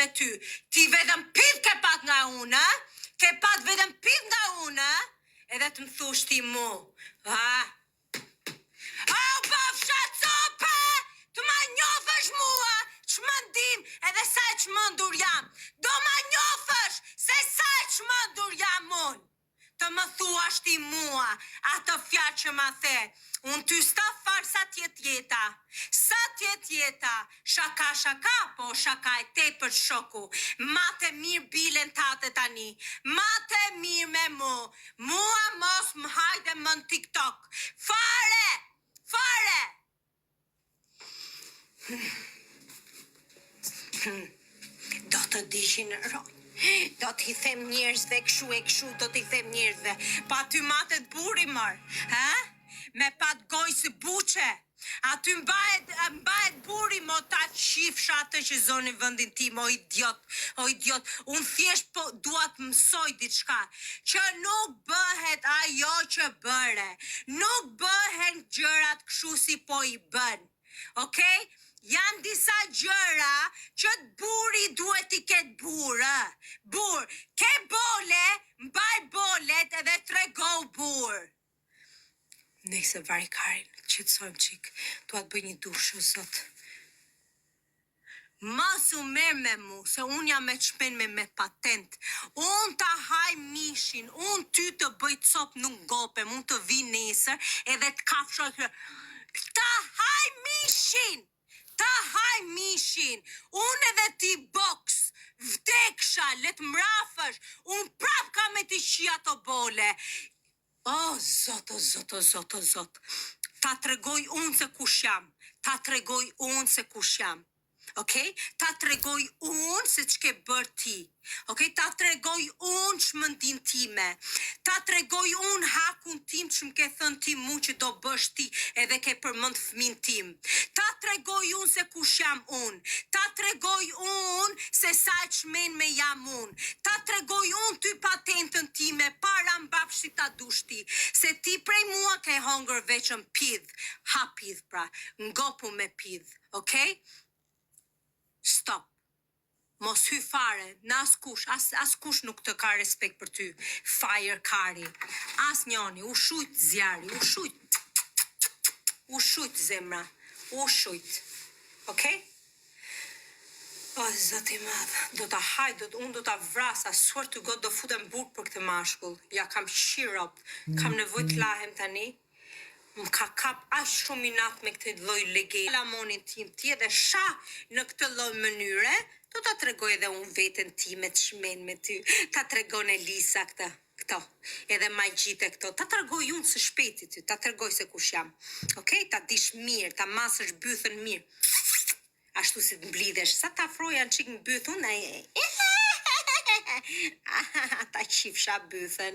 me ty. Ti vetëm pith ke pat nga unë, ke pat vetëm pith nga unë, edhe të më thush ti mu. Bafsha cope, të ma njofësh mua, çmendim edhe sa e çmendur jam. Do ma njofësh se sa e çmendur jam unë. Të më thuash ti mua, ato fjalë që ma the. Unë ty sta farë sa tjet jeta. Sa tjet jeta. Shaka, po shaka e te për shoku. Mate mirë bilen tate tani. Mate mirë me mu. Mua mos më hajde më në TikTok. Fare! Do të dishin ronj. Do t'i them njerëzve këshu e këshu, do t'i them njerëzve. Pa ty matet buri marë, me pat gojë së buqe. Aty mbahet buri mo ta qifsha atë që zoni vëndin tim, o idiot. Unë thjesht po duat mësoj diçka, që nuk bëhet ajo që bëre. Nuk bëhen gjërat këshu si po i bën. Okej? Janë disa gjëra që të buri duhet i ketë burë. Ke bole, mbaj bolet edhe trego burë. Nëse vari Karin, qëtësojmë qik, duat bëj një dushë, zot. Mos u merr me mu, se unë jam me çmen me patent. Unë ta haj mishin, unë ty të bëj cop nuk gopem, unë të vi nesër edhe të kafshoj. Ta haj mishin! Unë edhe ti boks, vdeksha, let mrafësh, unë prap ka me t'i qia të bole. O, zot. Ta tregoj unë se kush jam. Okej? Ta tregoj unë se ç'ke bërë ti. Okej? Ta tregoj unë çmendin time. Ta tregoj unë hakun tim që m'ke thënë ti mu që do bësh ti edhe ke përmend fëmin tim. Ta tregoj unë se kush jam unë. Ta tregoj unë se sa e çmen me jam unë. Ta tregoj unë ty patentën time para mbapsh si ta dush ti. Se ti prej mua ke hongër veçën pidh. Ha pidh pra. Ngopu me pidh. Okej? Stop. Mos hy fare, në askush nuk të ka respekt për ty. Fire Kari. As njoni, u shujt zjari, u shujt zemra, u shujt. Okej? O, zoti madh, unë do ta vras, swear to God, do futem burg për këtë mashkull. Ja kam shirop, kam nevojë të lahem tani. Më ka kap aq shumë inat me këtë lloj legje. Lamonin tim ti edhe sha në këtë lloj mënyre, do ta tregoj edhe unë veten time të çmen me ty. Ta tregon Elisa këto. Edhe magjite këto. Ta tregoj unë së shpejti ty, ta tregoj se kush jam. Okej? Ta dish mirë, ta masësh bythën mirë. Ashtu si të mblidhesh, sa ta afroja në çik në bythun, ta qifsha bythën.